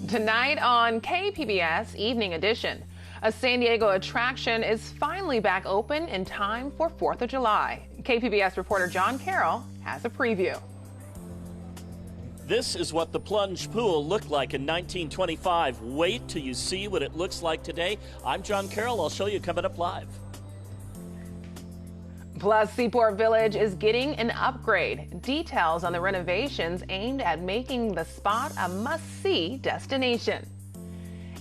Tonight on KPBS Evening Edition, a San Diego attraction is finally back open in time for 4th of July. KPBS reporter John Carroll has a preview. This is what the Plunge pool looked like in 1925. Wait till you see what it looks like today. I'm John Carroll. I'll show you coming up live. Plus, Seaport Village is getting an upgrade. Details on the renovations aimed at making the spot a must-see destination.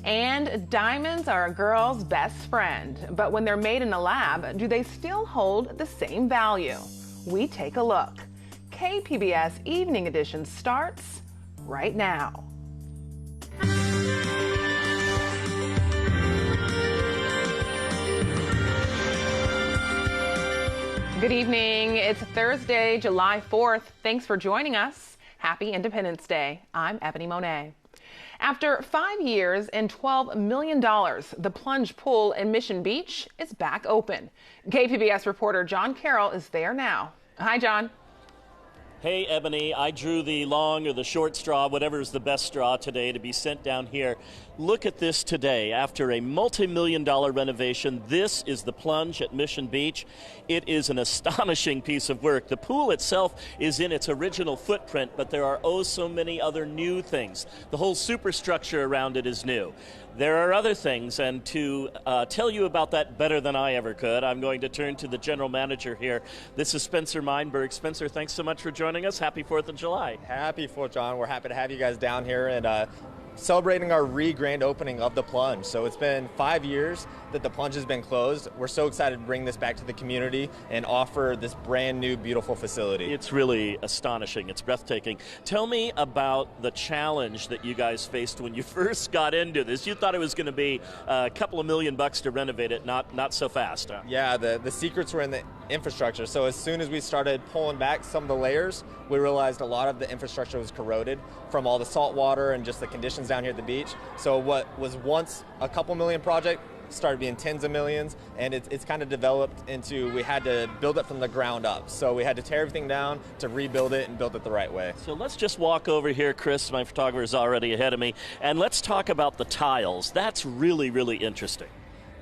And diamonds are a girl's best friend. But when they're made in a lab, do they still hold the same value? We take a look. KPBS Evening Edition starts right now. Good evening. It's Thursday, July 4th. Thanks for joining us. Happy Independence Day. I'm Ebony Monet. After 5 years and $12 million, the Plunge pool in Mission Beach is back open. KPBS reporter John Carroll is there now. Hi, John. Hey, Ebony, I drew the long or the short straw, whatever is the best straw today, to be sent down here. Look at this today. After a multi-million-dollar renovation, this is the Plunge at Mission Beach. It is an astonishing piece of work. The pool itself is in its original footprint, but there are oh so many other new things. The whole superstructure around it is new. There are other things, and to tell you about that better than I ever could, I'm going to turn to the general manager here. This is Spencer Meinberg. Spencer, thanks so much for joining us. Happy 4th of July. Happy 4th, John. We're happy to have you guys down here and celebrating our grand opening of the Plunge. So it's been 5 years that the Plunge has been closed. We're so excited to bring this back to the community and offer this brand new, beautiful facility. It's really astonishing. It's breathtaking. Tell me about the challenge that you guys faced when you first got into this. You thought it was going to be a couple of $1 million to renovate it, not so fast, huh? Yeah, the secrets were in the infrastructure. So as soon as we started pulling back some of the layers, we realized a lot of the infrastructure was corroded from all the salt water and just the conditions down here at the beach. So what was once a couple million project started being tens of millions, and it's kind of developed into, we had to build it from the ground up. So we had to tear everything down to rebuild it and build it the right way. So let's just walk over here. Chris, my photographer, is already ahead of me, and let's talk about the tiles. That's really, really interesting.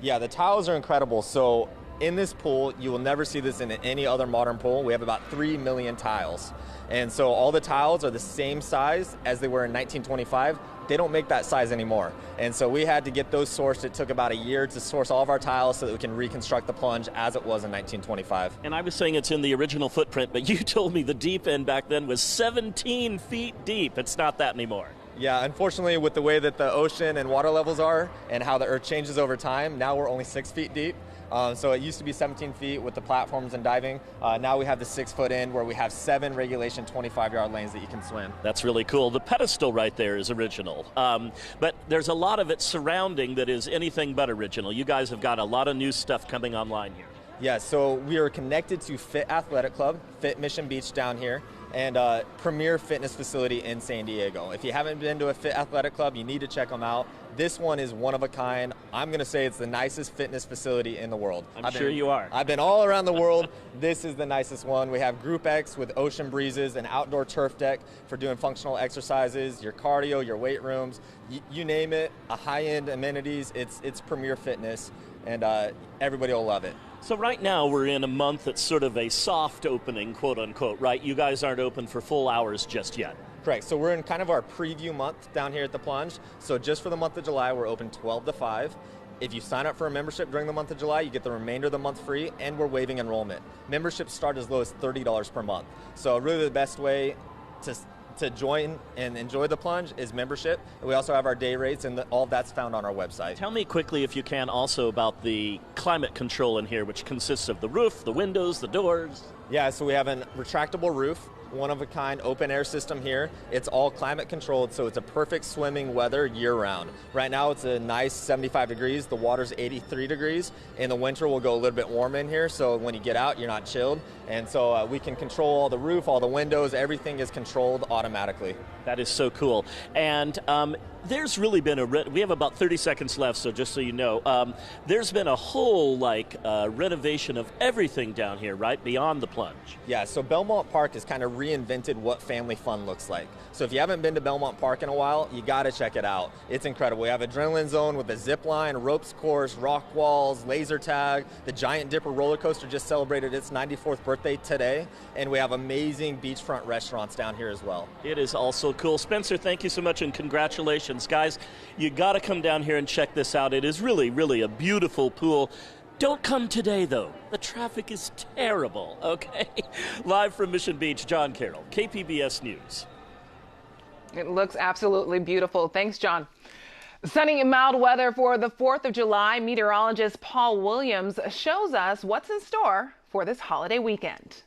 Yeah, the tiles are incredible. So in this pool, you will never see this in any other modern pool. We have about 3 million tiles. And so all the tiles are the same size as they were in 1925. They don't make that size anymore. And so we had to get those sourced. It took about a year to source all of our tiles so that we can reconstruct the Plunge as it was in 1925. And I was saying it's in the original footprint, but you told me the deep end back then was 17 feet deep. It's not that anymore. Yeah, unfortunately, with the way that the ocean and water levels are and how the earth changes over time, now we're only 6 feet deep. So it used to be 17 feet with the platforms and diving. Now we have the 6 foot end where we have 7 regulation 25-yard lanes that you can swim. That's really cool. The pedestal right there is original. But there's a lot of it surrounding that is anything but original. You guys have got a lot of new stuff coming online here. Yeah, so we are connected to Fit Athletic Club, Fit Mission Beach down here, and premier fitness facility in San Diego. If you haven't been to a Fit Athletic Club, you need to check them out. This one is one of a kind. I'm going to say it's the nicest fitness facility in the world. I'm sure you are. I've been all around the world. This is the nicest one. We have Group X with ocean breezes, an outdoor turf deck for doing functional exercises, your cardio, your weight rooms, you name it, a high-end amenities. It's premier fitness, and everybody will love it. So right now we're in a month that's sort of a soft opening, quote unquote, right? You guys aren't open for full hours just yet. Correct. So we're in kind of our preview month down here at the Plunge. So just for the month of July, we're open 12 to 5. If you sign up for a membership during the month of July, you get the remainder of the month free, and we're waiving enrollment. Memberships start as low as $30 per month. So really the best way to join and enjoy the Plunge is membership. And we also have our day rates, and all that's found on our website. Tell me quickly, if you can, also about the climate control in here, which consists of the roof, the windows, the doors. Yeah, so we have a retractable roof, one-of-a-kind open air system here. It's all climate controlled, so it's a perfect swimming weather year-round. Right now it's a nice 75 degrees. The water's 83 degrees. In the winter we'll go a little bit warm in here, so when you get out you're not chilled. And so we can control all the roof, all the windows, everything is controlled automatically. That is so cool. And there's really been we have about 30 seconds left, so just so you know, there's been a whole renovation of everything down here, right, beyond the Plunge. Yeah, so Belmont Park is kind of reinvented what family fun looks like. So if you haven't been to Belmont Park in a while, you got to check it out. It's incredible. We have adrenaline zone with a zip line, ropes course, rock walls, laser tag. The Giant Dipper roller coaster just celebrated its 94th birthday today, and we have amazing beachfront restaurants down here as well. It is also cool. Spencer, thank you so much, and congratulations. Guys, you got to come down here and check this out. It is really, really a beautiful pool. Don't come today, though. The traffic is terrible, okay? Live from Mission Beach, John Carroll, KPBS News. It looks absolutely beautiful. Thanks, John. Sunny and mild weather for the 4th of July. Meteorologist Paul Williams shows us what's in store for this holiday weekend.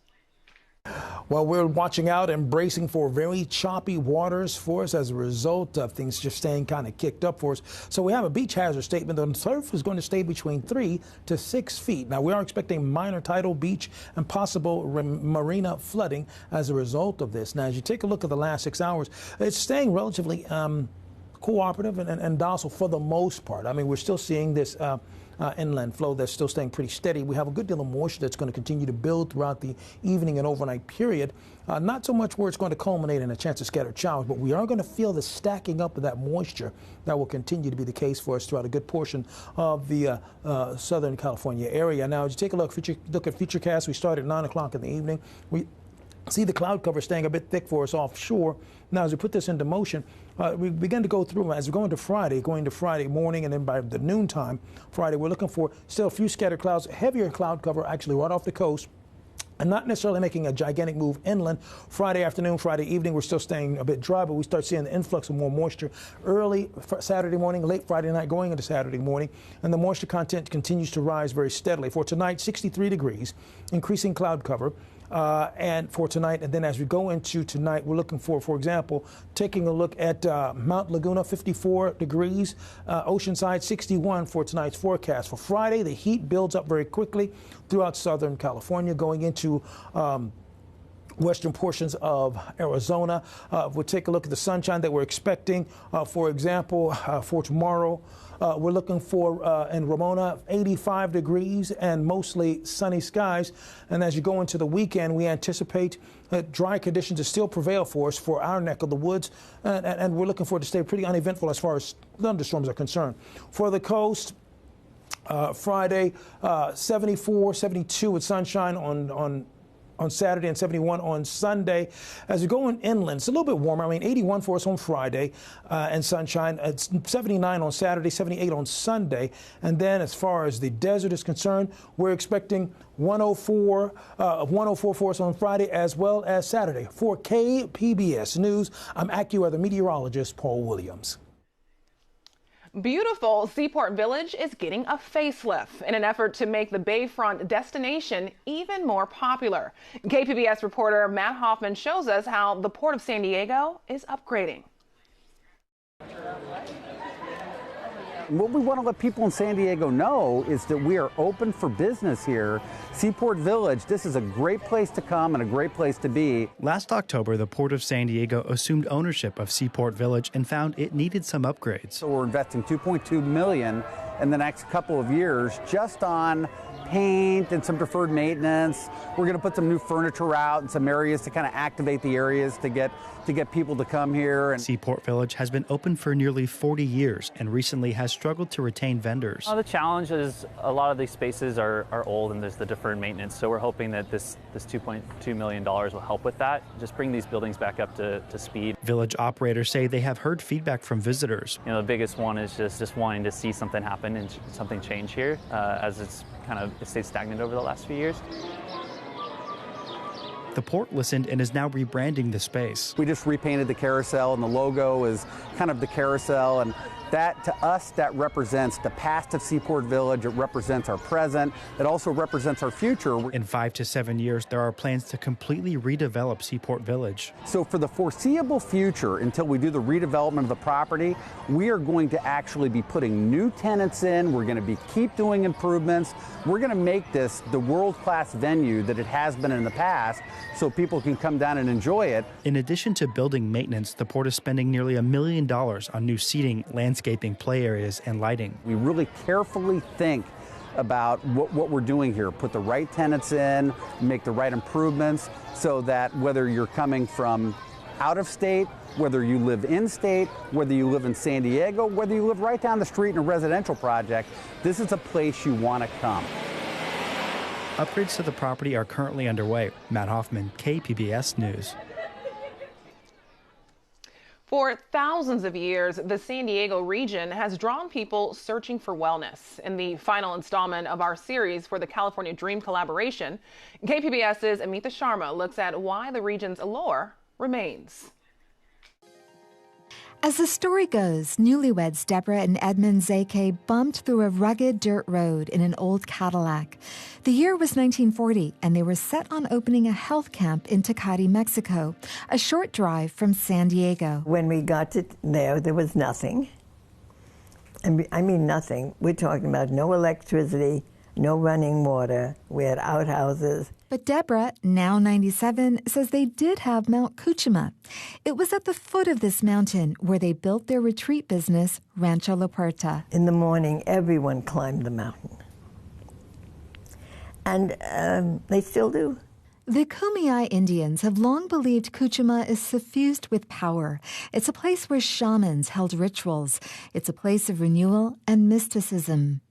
Well, we're watching out and bracing for very choppy waters for us as a result of things just staying kind of kicked up for us. So we have a beach hazard statement. The surf is going to stay between 3 to 6 feet. Now, we are expecting minor tidal, beach, and possible marina flooding as a result of this. Now, as you take a look at the last 6 hours, it's staying relatively cooperative and docile for the most part. I mean, we're still seeing this inland flow that's still staying pretty steady. We have a good deal of moisture that's going to continue to build throughout the evening and overnight period. Not so much where it's going to culminate in a chance of scattered showers, but we are going to feel the stacking up of that moisture that will continue to be the case for us throughout a good portion of the Southern California area. Now, as you take a look at Futurecast, we start at 9 o'clock in the evening. We see the cloud cover staying a bit thick for us offshore. Now, as we put this into motion, we begin to go through as we go into Friday, going to Friday morning, and then by the noontime Friday, we're looking for still a few scattered clouds, heavier cloud cover actually right off the coast, and not necessarily making a gigantic move inland. Friday afternoon, Friday evening, we're still staying a bit dry, but we start seeing the influx of more moisture early Saturday morning, late Friday night, going into Saturday morning, and the moisture content continues to rise very steadily. For tonight, 63 degrees, increasing cloud cover. And for tonight, and then as we go into tonight, we're looking for example, taking a look at Mount Laguna, 54 degrees, Oceanside, 61 for tonight's forecast. For Friday, the heat builds up very quickly throughout Southern California, going into western portions of Arizona. We'll take a look at the sunshine that we're expecting. For example, for tomorrow, we're looking for in Ramona 85 degrees and mostly sunny skies. And as you go into the weekend, we anticipate dry conditions to still prevail for us for our neck of the woods. And we're looking for it to stay pretty uneventful as far as thunderstorms are concerned. For the coast, Friday, 74, 72 with sunshine on Saturday and 71 on Sunday. As we go inland, it's a little bit warmer. I mean, 81 for us on Friday and sunshine. It's 79 on Saturday, 78 on Sunday. And then as far as the desert is concerned, we're expecting 104 for us on Friday as well as Saturday. For KPBS News, I'm AccuWeather meteorologist Paul Williams. Beautiful Seaport Village is getting a facelift in an effort to make the bayfront destination even more popular. KPBS reporter Matt Hoffman shows us how the Port of San Diego is upgrading. What we want to let people in San Diego know is that we are open for business here. Seaport Village, this is a great place to come and a great place to be. Last October, the Port of San Diego assumed ownership of Seaport Village and found it needed some upgrades. So we're investing $2.2 million in the next couple of years just on paint and some deferred maintenance. We're going to put some new furniture out in some areas to kind of activate the areas to get people to come here. And Seaport Village has been open for nearly 40 years and recently has struggled to retain vendors. The challenge is a lot of these spaces are old and there's the deferred maintenance. So we're hoping that this $2.2 million will help with that, just bring these buildings back up to speed. Village operators say they have heard feedback from visitors. The biggest one is just wanting to see something happen and something change here as it stayed stagnant over the last few years. The port listened and is now rebranding the space. We just repainted the carousel, and the logo is kind of the carousel, and that, to us, that represents the past of Seaport Village. It represents our present. It also represents our future. In 5 to 7 years, there are plans to completely redevelop Seaport Village. So for the foreseeable future, until we do the redevelopment of the property, we are going to actually be putting new tenants in. We're going to keep doing improvements. We're going to make this the world-class venue that it has been in the past so people can come down and enjoy it. In addition to building maintenance, the port is spending nearly $1 million on new seating, landscaping, play areas, and lighting. We really carefully think about what we're doing here. Put the right tenants in, make the right improvements, so that whether you're coming from out of state, whether you live in state, whether you live in San Diego, whether you live right down the street in a residential project, this is a place you want to come. Upgrades to the property are currently underway. Matt Hoffman, KPBS News. For thousands of years, the San Diego region has drawn people searching for wellness. In the final installment of our series for the California Dream collaboration, KPBS's Amita Sharma looks at why the region's allure remains. As the story goes, newlyweds Deborah and Edmund Zake bumped through a rugged dirt road in an old Cadillac. The year was 1940, and they were set on opening a health camp in Tecate, Mexico, a short drive from San Diego. When we got to there was nothing. I mean nothing. We're talking about no electricity, no running water. We had outhouses. But Deborah, now 97, says they did have Mount Cuchima. It was at the foot of this mountain where they built their retreat business, Rancho La Puerta. In the morning, everyone climbed the mountain. And they still do. The Kumeyaay Indians have long believed Cuchima is suffused with power. It's a place where shamans held rituals. It's a place of renewal and mysticism.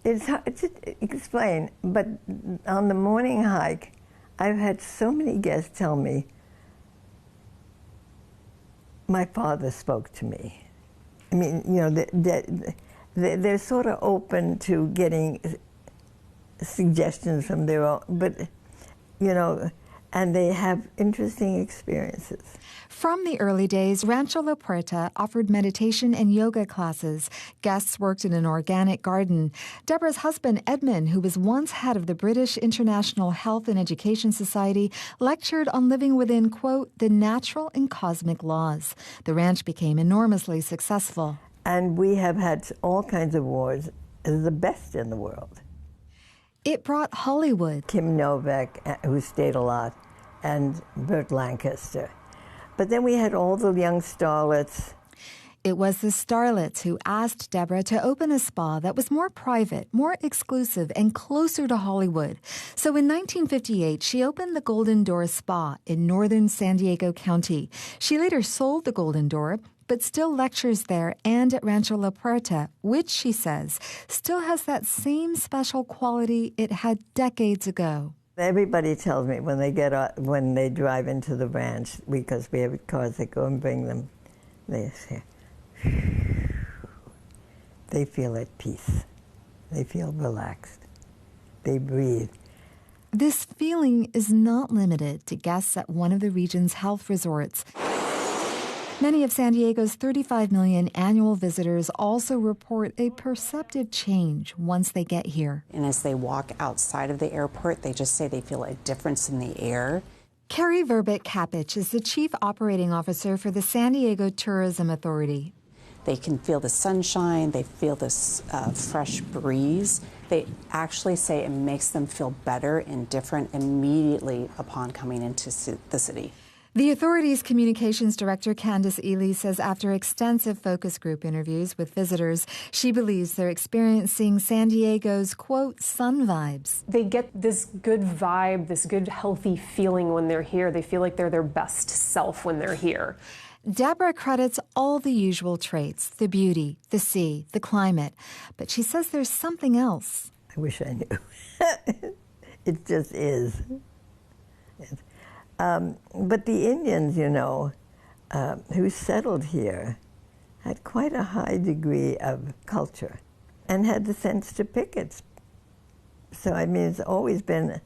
It's hard to explain, but on the morning hike, I've had so many guests tell me, my father spoke to me. I mean, you know, they're sort of open to getting suggestions from their own, but, you know, and they have interesting experiences. From the early days, Rancho La Puerta offered meditation and yoga classes. Guests worked in an organic garden. Deborah's husband, Edmund, who was once head of the British International Health and Education Society, lectured on living within, quote, the natural and cosmic laws. The ranch became enormously successful. And we have had all kinds of awards as the best in the world. It brought Hollywood. Kim Novak, who stayed a lot, and Burt Lancaster. But then we had all the young starlets. It was the starlets who asked Deborah to open a spa that was more private, more exclusive, and closer to Hollywood. So in 1958, she opened the Golden Door Spa in northern San Diego County. She later sold the Golden Door, but still lectures there and at Rancho La Puerta, which, she says, still has that same special quality it had decades ago. Everybody tells me when they drive into the ranch, because we have cars that go and bring them, they say, they feel at peace. They feel relaxed. They breathe. This feeling is not limited to guests at one of the region's health resorts. Many of San Diego's 35 million annual visitors also report a perceptive change once they get here. And as they walk outside of the airport, they just say they feel a difference in the air. Carrie Verbitt-Kapich is the Chief Operating Officer for the San Diego Tourism Authority. They can feel the sunshine, they feel this fresh breeze. They actually say it makes them feel better and different immediately upon coming into the city. The authority's communications director, Candace Ely, says after extensive focus group interviews with visitors, she believes they're experiencing San Diego's, quote, sun vibes. They get this good vibe, this good healthy feeling when they're here. They feel like they're their best self when they're here. Deborah credits all the usual traits, the beauty, the sea, the climate, but she says there's something else. I wish I knew. It just is. But the Indians, you know, who settled here had quite a high degree of culture and had the sense to pick it. So, I mean, it's always been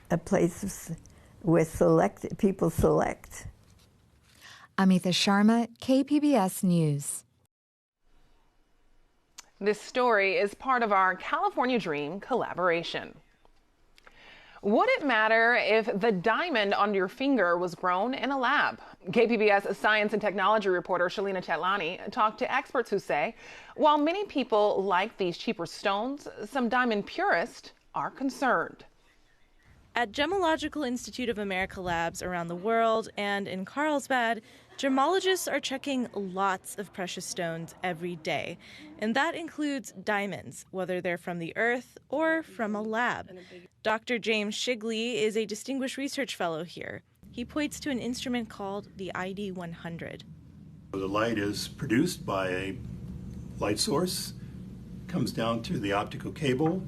a place where people select. Amita Sharma, KPBS News. This story is part of our California Dream collaboration. Would it matter if the diamond on your finger was grown in a lab? KPBS science and technology reporter Shalina Tetlani talked to experts who say, while many people like these cheaper stones, some diamond purists are concerned. At Gemological Institute of America labs around the world and in Carlsbad, Gemologists are checking lots of precious stones every day, and that includes diamonds, whether they're from the earth or from a lab. Dr. James Shigley is a distinguished research fellow here. He points to an instrument called the ID-100. The light is produced by a light source, comes down to the optical cable,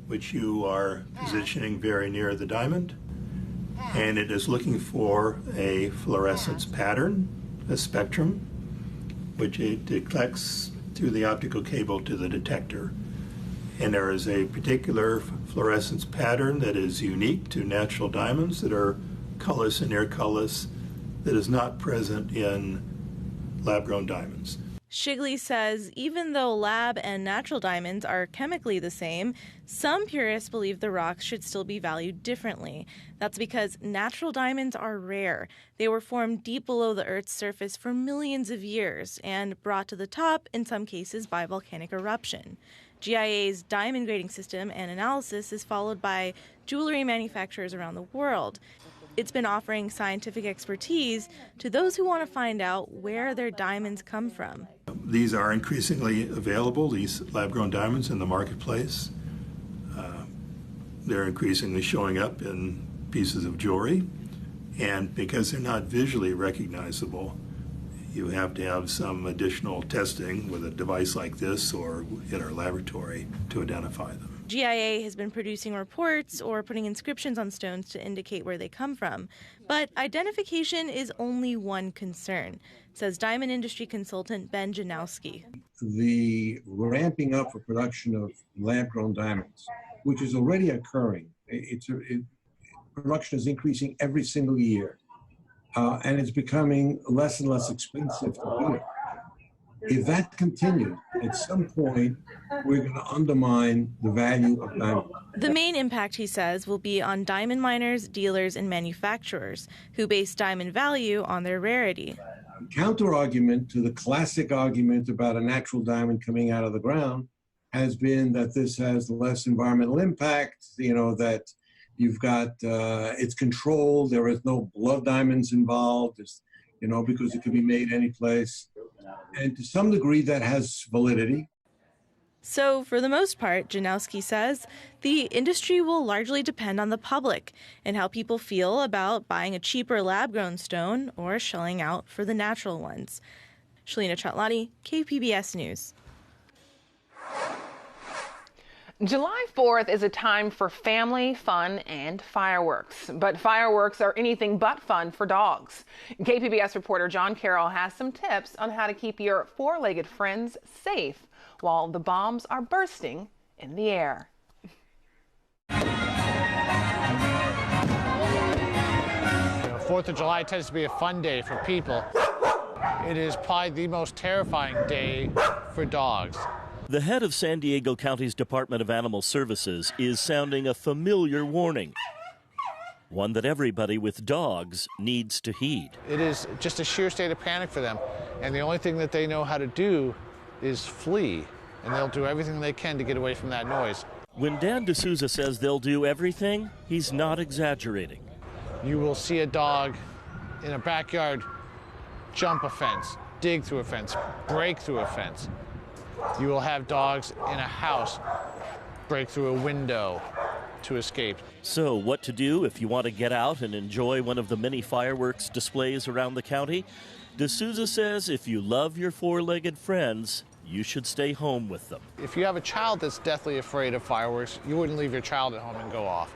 which you are positioning very near the diamond, and it is looking for a fluorescence pattern, a spectrum, which it collects through the optical cable to the detector. And there is a particular fluorescence pattern that is unique to natural diamonds that are colorless and near colorless, that is not present in lab-grown diamonds. Shigley says even though lab and natural diamonds are chemically the same, some purists believe the rocks should still be valued differently. That's because natural diamonds are rare. They were formed deep below the Earth's surface for millions of years and brought to the top, in some cases, by volcanic eruption. GIA's diamond grading system and analysis is followed by jewelry manufacturers around the world. It's been offering scientific expertise to those who want to find out where their diamonds come from. These are increasingly available, these lab-grown diamonds, in the marketplace. They're increasingly showing up in pieces of jewelry, and because they're not visually recognizable, you have to have some additional testing with a device like this or in our laboratory to identify them. GIA has been producing reports or putting inscriptions on stones to indicate where they come from. But identification is only one concern, says diamond industry consultant Ben Janowski. The ramping up for production of lab-grown diamonds, which is already occurring, production is increasing every single year, and it's becoming less and less expensive to do it. If that continues, at some point, we're going to undermine the value of diamonds. The main impact, he says, will be on diamond miners, dealers, and manufacturers who base diamond value on their rarity. Counter-argument to the classic argument about a natural diamond coming out of the ground has been that this has less environmental impact, that you've got, it's controlled, there is no blood diamonds involved, because it can be made any place. And to some degree, that has validity. So, for the most part, Janowski says, the industry will largely depend on the public and how people feel about buying a cheaper lab-grown stone or shelling out for the natural ones. Shalina Chatlani, KPBS News. July 4th is a time for family, fun, and fireworks. But fireworks are anything but fun for dogs. KPBS reporter John Carroll has some tips on how to keep your four-legged friends safe while the bombs are bursting in the air. 4th of July tends to be a fun day for people. It is probably the most terrifying day for dogs. The head of San Diego County's Department of Animal Services is sounding a familiar warning, one that everybody with dogs needs to heed. It is just a sheer state of panic for them, and the only thing that they know how to do is flee, and they'll do everything they can to get away from that noise. When Dan D'Souza says they'll do everything, he's not exaggerating. You will see a dog in a backyard jump a fence, dig through a fence, break through a fence. You will have dogs in a house break through a window to escape. So what to do if you want to get out and enjoy one of the many fireworks displays around the county? D'Souza says if you love your four-legged friends, you should stay home with them. If you have a child that's deathly afraid of fireworks, you wouldn't leave your child at home and go off.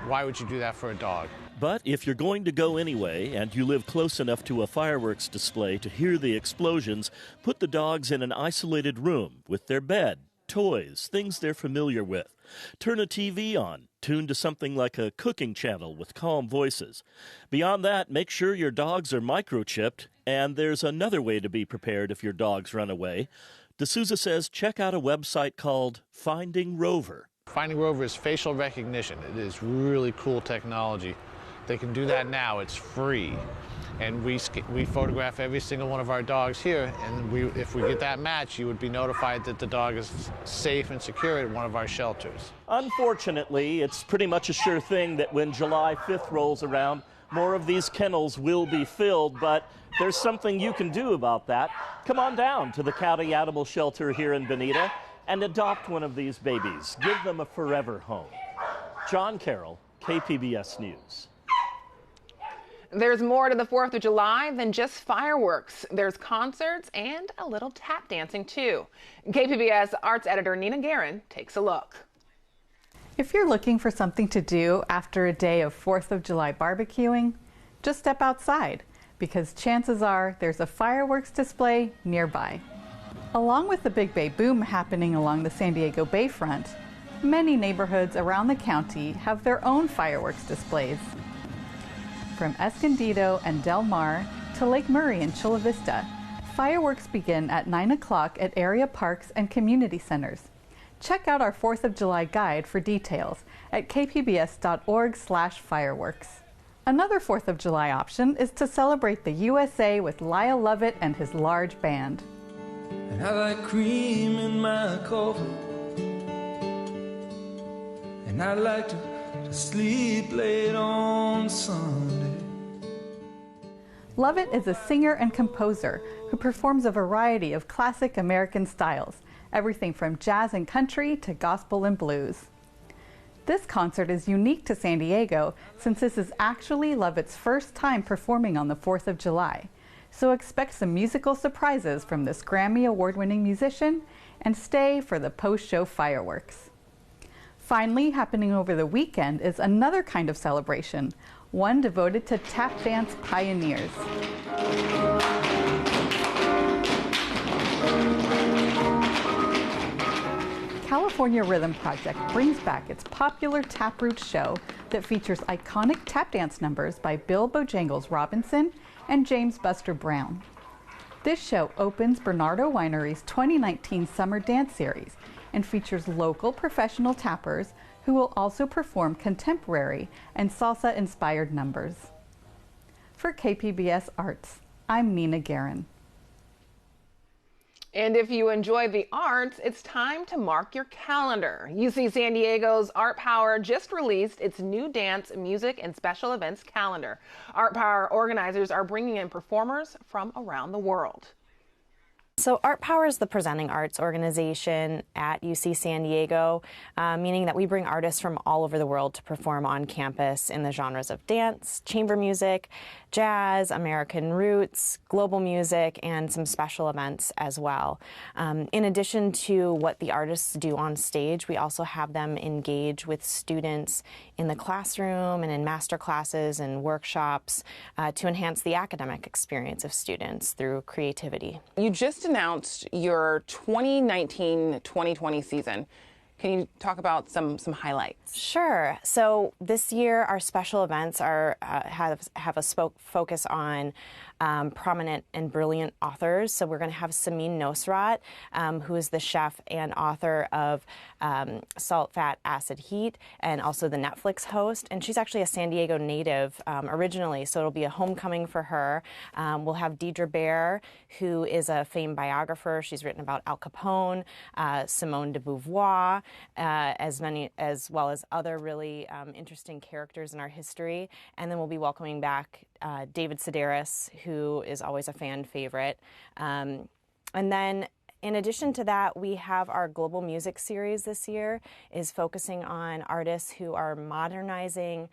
Why would you do that for a dog? But if you're going to go anyway, and you live close enough to a fireworks display to hear the explosions, put the dogs in an isolated room with their bed, toys, things they're familiar with. Turn a TV on, tune to something like a cooking channel with calm voices. Beyond that, make sure your dogs are microchipped, and there's another way to be prepared if your dogs run away. D'Souza says check out a website called Finding Rover. Finding Rover is facial recognition. It is really cool technology. They can do that now. It's free. And we photograph every single one of our dogs here, and if we get that match, you would be notified that the dog is safe and secure at one of our shelters. Unfortunately, it's pretty much a sure thing that when July 5th rolls around, more of these kennels will be filled, but there's something you can do about that. Come on down to the County Animal Shelter here in Bonita and adopt one of these babies. Give them a forever home. John Carroll, KPBS News. There's more to the 4th of July than just fireworks. There's concerts and a little tap dancing, too. KPBS arts editor Nina Guerin takes a look. If you're looking for something to do after a day of 4th of July barbecuing, just step outside, because chances are there's a fireworks display nearby. Along with the Big Bay Boom happening along the San Diego Bayfront, many neighborhoods around the county have their own fireworks displays. From Escondido and Del Mar to Lake Murray and Chula Vista, fireworks begin at 9 o'clock at area parks and community centers. Check out our 4th of July guide for details at kpbs.org/fireworks. Another 4th of July option is to celebrate the USA with Lyle Lovett and his large band. And I like cream in my coffee, and I like to sleep late on Sunday. Lovett is a singer and composer who performs a variety of classic American styles, everything from jazz and country to gospel and blues. This concert is unique to San Diego since this is actually Lovett's first time performing on the 4th of July. So expect some musical surprises from this Grammy award-winning musician and stay for the post-show fireworks. Finally, happening over the weekend is another kind of celebration, one devoted to tap dance pioneers. California Rhythm Project brings back its popular Taproot show that features iconic tap dance numbers by Bill Bojangles Robinson and James Buster Brown. This show opens Bernardo Winery's 2019 Summer Dance Series and features local professional tappers who will also perform contemporary and salsa-inspired numbers. For KPBS Arts, I'm Nina Guerin. And if you enjoy the arts, it's time to mark your calendar. UC San Diego's Art Power just released its new dance, music, and special events calendar. Art Power organizers are bringing in performers from around the world. So Art Power is the presenting arts organization at UC San Diego, meaning that we bring artists from all over the world to perform on campus in the genres of dance, chamber music, jazz, American roots, global music, and some special events as well. In addition to what the artists do on stage, we also have them engage with students in the classroom and in master classes and workshops to enhance the academic experience of students through creativity. You just announced your 2019-2020 season. Can you talk about some highlights? Sure. So this year, our special events are have a focus on prominent and brilliant authors. So we're going to have Samin Nosrat, who is the chef and author of Salt, Fat, Acid, Heat, and also the Netflix host. And she's actually a San Diego native originally, so it'll be a homecoming for her. We'll have Deidre Baer, who is a famed biographer. She's written about Al Capone, Simone de Beauvoir, as well as other really interesting characters in our history. And then we'll be welcoming back David Sedaris, who is always a fan favorite. And then in addition to that, we have our global music series this year is focusing on artists who are modernizing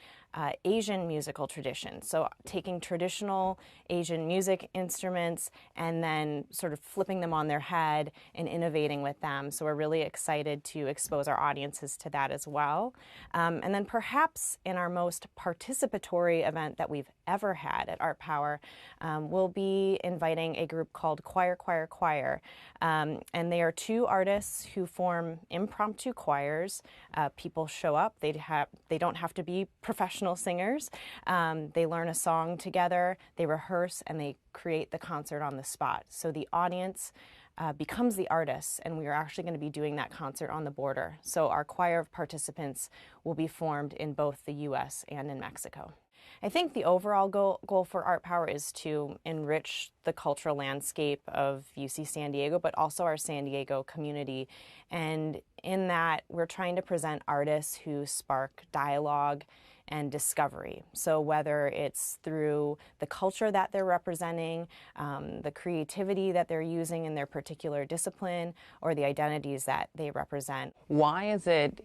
Asian musical traditions. So taking traditional Asian music instruments and then sort of flipping them on their head and innovating with them. So we're really excited to expose our audiences to that as well. And then perhaps in our most participatory event that we've ever had at Art Power, we'll be inviting a group called Choir, Choir, Choir. And they are two artists who form impromptu choirs. People show up. They don't have to be professional singers. They learn a song together, they rehearse, and they create the concert on the spot. So the audience becomes the artists, and we are actually going to be doing that concert on the border. So our choir of participants will be formed in both the U.S. and in Mexico. I think the overall goal for Art Power is to enrich the cultural landscape of UC San Diego, but also our San Diego community. And in that, we're trying to present artists who spark dialogue and discovery. So whether it's through the culture that they're representing, the creativity that they're using in their particular discipline, or the identities that they represent. Why is it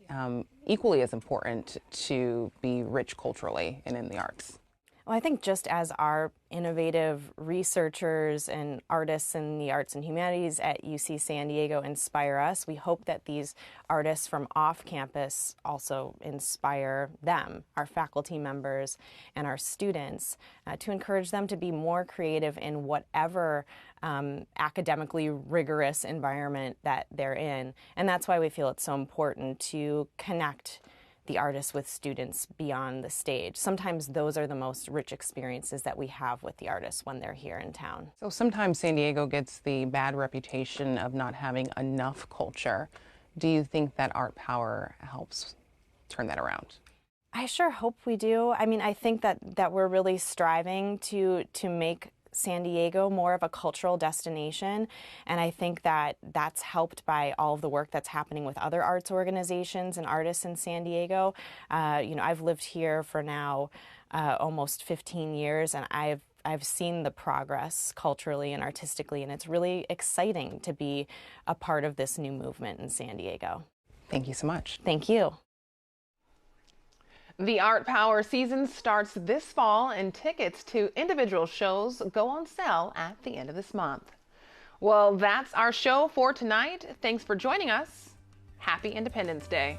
equally as important to be rich culturally and in the arts? Well, I think just as our innovative researchers and artists in the arts and humanities at UC San Diego inspire us, we hope that these artists from off campus also inspire them, our faculty members and our students, to encourage them to be more creative in whatever academically rigorous environment that they're in. And that's why we feel it's so important to connect the artists with students beyond the stage. Sometimes those are the most rich experiences that we have with the artists when they're here in town. So sometimes San Diego gets the bad reputation of not having enough culture. Do you think that Art Power helps turn that around? I sure hope we do. I mean, I think that we're really striving to make San Diego more of a cultural destination, and I think that that's helped by all of the work that's happening with other arts organizations and artists in San Diego. I've lived here for now almost 15 years, and I've seen the progress culturally and artistically, and it's really exciting to be a part of this new movement in San Diego. Thank you so much. Thank you. The Art Power season starts this fall, and tickets to individual shows go on sale at the end of this month. Well, that's our show for tonight. Thanks for joining us. Happy Independence Day.